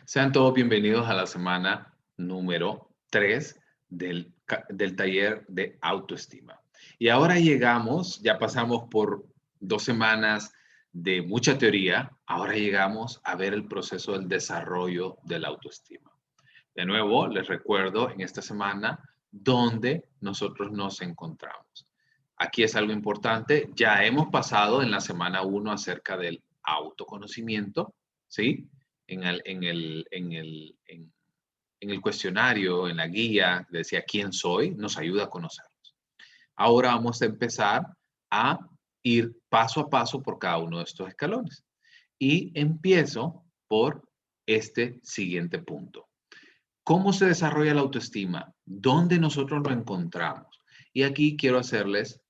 Sean todos bienvenidos a la semana número 3 del taller de autoestima. Y ahora llegamos, ya pasamos por 2 semanas de mucha teoría, ahora llegamos a ver el proceso del desarrollo de la autoestima. De nuevo, les recuerdo en esta semana dónde nosotros nos encontramos. Aquí es algo importante, ya hemos pasado en la semana 1 acerca del autoconocimiento, ¿sí? En el cuestionario, en la guía, decía quién soy, nos ayuda a conocernos. Ahora vamos a empezar a ir paso a paso por cada uno de estos escalones. Y empiezo por este siguiente punto. ¿Cómo se desarrolla la autoestima? ¿Dónde nosotros lo encontramos? Y aquí quiero hacerles,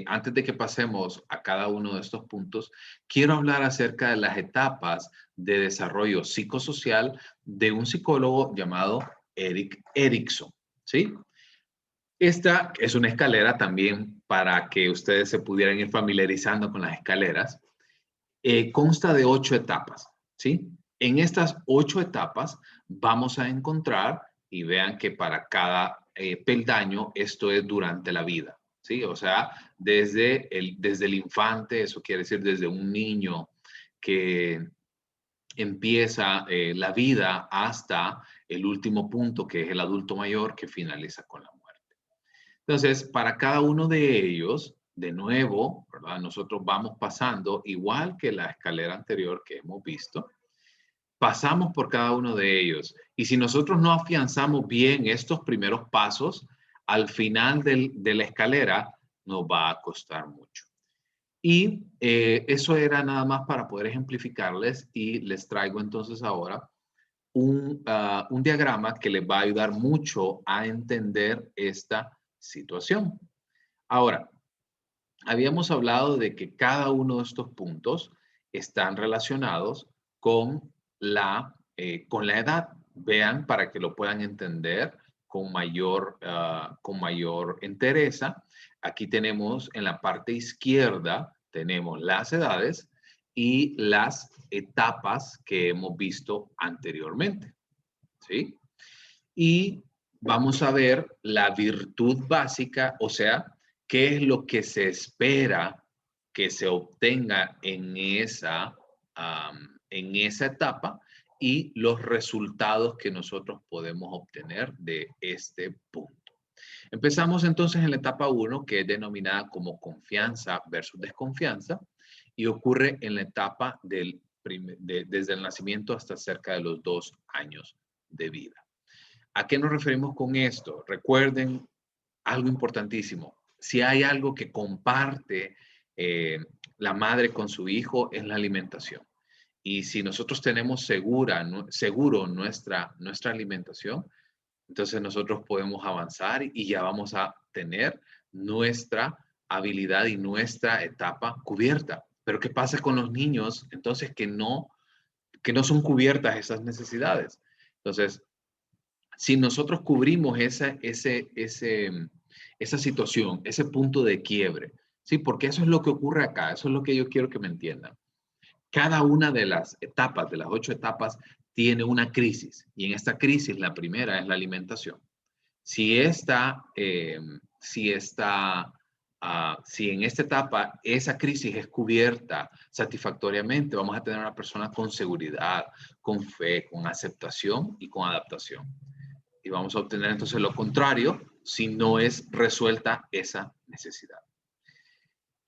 antes de que pasemos a cada uno de estos puntos, quiero hablar acerca de las etapas de desarrollo psicosocial de un psicólogo llamado Erik Erikson, ¿sí? Esta es una escalera también para que ustedes se pudieran ir familiarizando con las escaleras. Consta de 8 etapas, ¿sí? En estas 8 etapas vamos a encontrar, y vean que para cada peldaño esto es durante la vida, ¿sí? O sea, desde el infante, eso quiere decir desde un niño que empieza la vida hasta el último punto, que es el adulto mayor, que finaliza con la muerte. Entonces, para cada uno de ellos, de nuevo, ¿verdad? Nosotros vamos pasando, igual que la escalera anterior que hemos visto, pasamos por cada uno de ellos. Y si nosotros no afianzamos bien estos primeros pasos, al final de la escalera nos va a costar mucho. Y eso era nada más para poder ejemplificarles y les traigo entonces ahora un diagrama que les va a ayudar mucho a entender esta situación. Ahora, habíamos hablado de que cada uno de estos puntos están relacionados con la edad. Vean para que lo puedan entender con mayor entereza. Aquí tenemos en la parte izquierda, tenemos las edades y las etapas que hemos visto anteriormente, ¿sí? Y vamos a ver la virtud básica, o sea, qué es lo que se espera que se obtenga en esa etapa y los resultados que nosotros podemos obtener de este punto. Empezamos entonces en la etapa 1, que es denominada como confianza versus desconfianza, y ocurre en la etapa desde el nacimiento hasta cerca de los 2 años de vida. ¿A qué nos referimos con esto? Recuerden algo importantísimo. Si hay algo que comparte la madre con su hijo es la alimentación. Y si nosotros tenemos seguro nuestra alimentación, entonces nosotros podemos avanzar y ya vamos a tener nuestra habilidad y nuestra etapa cubierta. Pero ¿qué pasa con los niños entonces que no son cubiertas esas necesidades? Entonces, si nosotros cubrimos esa situación, ese punto de quiebre, ¿sí? Porque eso es lo que ocurre acá, eso es lo que yo quiero que me entiendan. Cada una de las etapas, de las 8 etapas, tiene una crisis y en esta crisis la primera es la alimentación. Si si en esta etapa esa crisis es cubierta satisfactoriamente, vamos a tener una persona con seguridad, con fe, con aceptación y con adaptación. Y vamos a obtener entonces lo contrario si no es resuelta esa necesidad.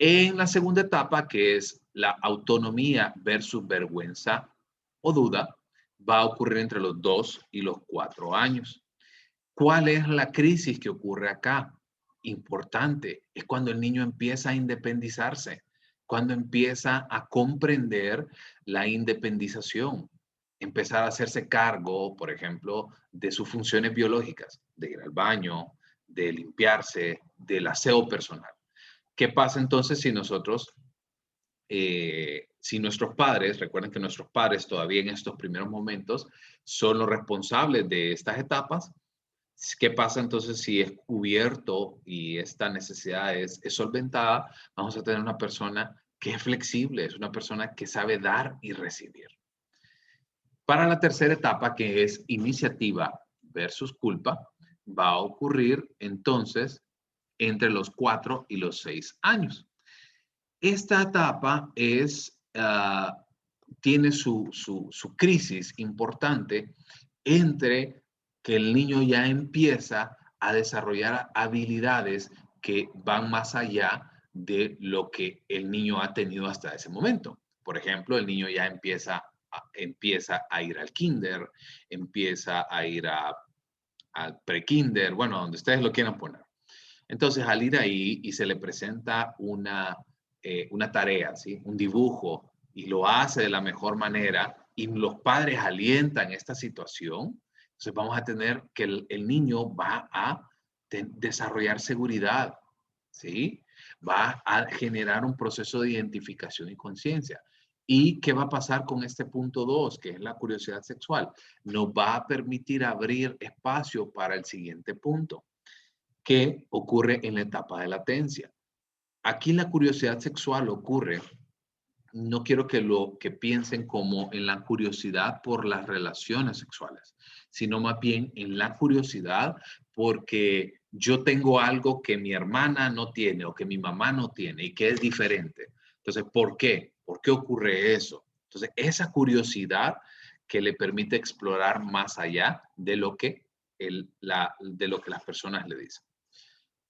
En la segunda etapa, que es la autonomía versus vergüenza o duda, va a ocurrir entre los 2 y los 4 años. ¿Cuál es la crisis que ocurre acá? Importante, es cuando el niño empieza a independizarse, cuando empieza a comprender la independización, empezar a hacerse cargo, por ejemplo, de sus funciones biológicas, de ir al baño, de limpiarse, del aseo personal. ¿Qué pasa entonces si nuestros padres, recuerden que nuestros padres todavía en estos primeros momentos son los responsables de estas etapas? ¿Qué pasa entonces si es cubierto y esta necesidad es solventada? Vamos a tener una persona que es flexible, es una persona que sabe dar y recibir. Para la tercera etapa, que es iniciativa versus culpa, va a ocurrir entonces entre los 4 y los 6 años. Esta etapa tiene su crisis importante entre que el niño ya empieza a desarrollar habilidades que van más allá de lo que el niño ha tenido hasta ese momento. Por ejemplo, el niño ya empieza a ir al kinder, empieza a ir al pre-kinder, bueno, donde ustedes lo quieran poner. Entonces, al ir ahí y se le presenta una tarea, ¿sí? Un dibujo, y lo hace de la mejor manera, y los padres alientan esta situación, entonces vamos a tener que el niño va a desarrollar seguridad, ¿sí? Va a generar un proceso de identificación y conciencia. ¿Y qué va a pasar con este punto 2, que es la curiosidad sexual? Nos va a permitir abrir espacio para el siguiente punto, que ocurre en la etapa de latencia. Aquí la curiosidad sexual ocurre, no quiero que piensen como en la curiosidad por las relaciones sexuales, sino más bien en la curiosidad porque yo tengo algo que mi hermana no tiene o que mi mamá no tiene y que es diferente. Entonces, ¿por qué? ¿Por qué ocurre eso? Entonces, esa curiosidad que le permite explorar más allá de lo que, de lo que las personas le dicen.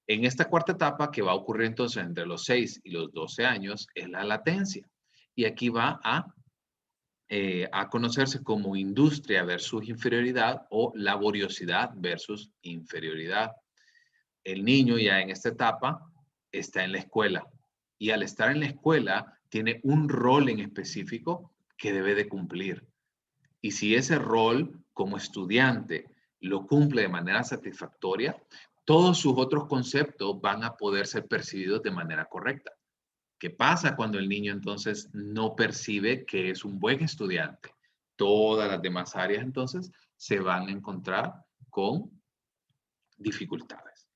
En esta cuarta etapa, que va a ocurrir entonces entre los 6 y los 12 años, es la latencia. Y aquí va a conocerse como industria versus inferioridad o laboriosidad versus inferioridad. El niño ya en esta etapa está en la escuela y al estar en la escuela tiene un rol en específico que debe de cumplir. Y si ese rol como estudiante lo cumple de manera satisfactoria, todos sus otros conceptos van a poder ser percibidos de manera correcta. ¿Qué pasa cuando el niño entonces no percibe que es un buen estudiante? Todas las demás áreas entonces se van a encontrar con dificultades.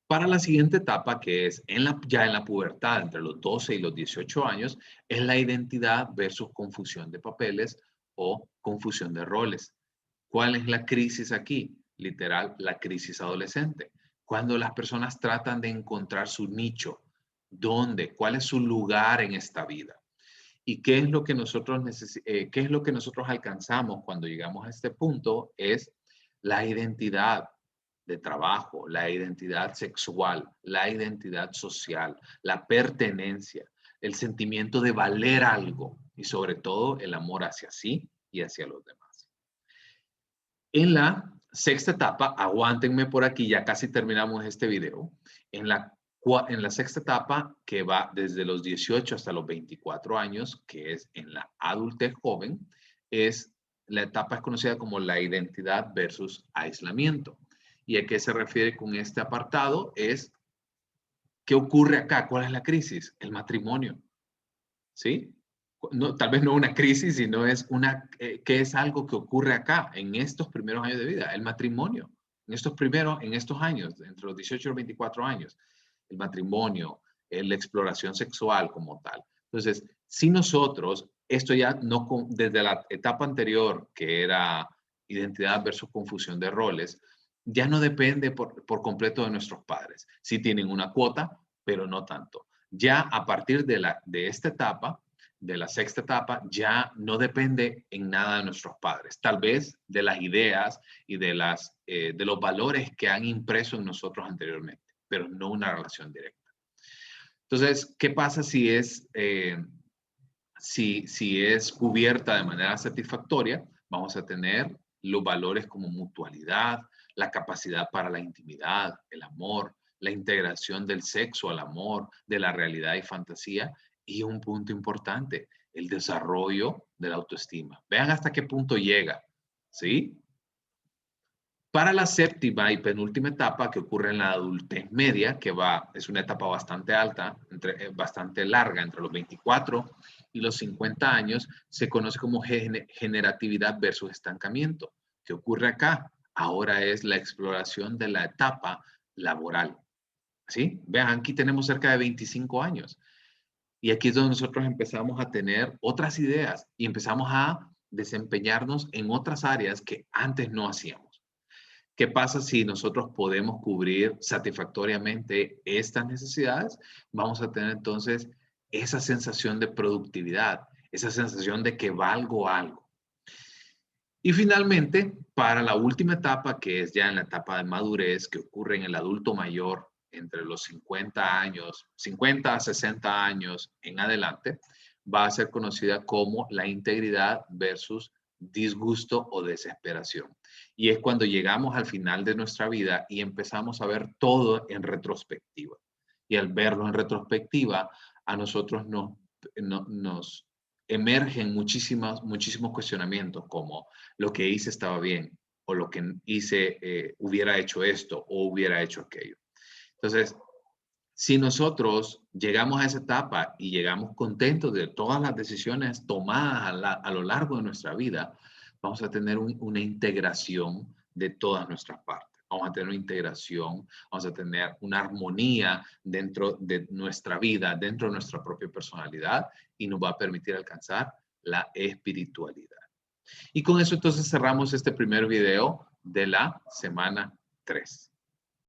Para la siguiente etapa, que es ya en la pubertad, entre los 12 y los 18 años, es la identidad versus confusión de papeles o confusión de roles. ¿Cuál es la crisis aquí? Literal, la crisis adolescente. Cuando las personas tratan de encontrar su nicho, ¿dónde? ¿Cuál es su lugar en esta vida? ¿Y qué es lo que qué es lo que nosotros alcanzamos cuando llegamos a este punto? Es la identidad de trabajo, la identidad sexual, la identidad social, la pertenencia, el sentimiento de valer algo y sobre todo el amor hacia sí y hacia los demás. En la sexta etapa, aguántenme por aquí, ya casi terminamos este video. En la sexta etapa, que va desde los 18 hasta los 24 años, que es en la adultez joven, la etapa es conocida como la identidad versus aislamiento. ¿Y a qué se refiere con este apartado? ¿Qué ocurre acá? ¿Cuál es la crisis? El matrimonio. ¿Sí? No, tal vez no una crisis, sino que es algo que ocurre acá, en estos primeros años de vida, el matrimonio. En estos años, entre los 18 y los 24 años, el matrimonio, la exploración sexual como tal. Entonces, si nosotros, esto ya no, desde la etapa anterior, que era identidad versus confusión de roles, ya no depende por completo de nuestros padres. Sí tienen una cuota, pero no tanto. Ya a partir de esta etapa, de la sexta etapa, ya no depende en nada de nuestros padres. Tal vez de las ideas y de los valores que han impreso en nosotros anteriormente, pero no una relación directa. Entonces, ¿qué pasa si es cubierta de manera satisfactoria? Vamos a tener los valores como mutualidad, la capacidad para la intimidad, el amor, la integración del sexo al amor, de la realidad y fantasía, y un punto importante, el desarrollo de la autoestima. Vean hasta qué punto llega, ¿sí? Para la séptima y penúltima etapa, que ocurre en la adultez media, es una etapa bastante alta, bastante larga, entre los 24 y los 50 años, se conoce como generatividad versus estancamiento. ¿Qué ocurre acá? Ahora es la exploración de la etapa laboral. ¿Sí? Vean, aquí tenemos cerca de 25 años. Y aquí es donde nosotros empezamos a tener otras ideas y empezamos a desempeñarnos en otras áreas que antes no hacíamos. ¿Qué pasa si nosotros podemos cubrir satisfactoriamente estas necesidades? Vamos a tener entonces esa sensación de productividad, esa sensación de que valgo algo. Y finalmente, para la última etapa, que es ya en la etapa de madurez, que ocurre en el adulto mayor entre los 50 años, 50 a 60 años en adelante, va a ser conocida como la integridad versus disgusto o desesperación. Y es cuando llegamos al final de nuestra vida y empezamos a ver todo en retrospectiva. Y al verlo en retrospectiva, a nosotros nos emergen muchísimos cuestionamientos como lo que hice estaba bien o lo que hice hubiera hecho esto o hubiera hecho aquello. Entonces, si nosotros llegamos a esa etapa y llegamos contentos de todas las decisiones tomadas a lo largo de nuestra vida, vamos a tener una integración de todas nuestras partes. Vamos a tener una integración, vamos a tener una armonía dentro de nuestra vida, dentro de nuestra propia personalidad y nos va a permitir alcanzar la espiritualidad. Y con eso entonces cerramos este primer video de la semana 3.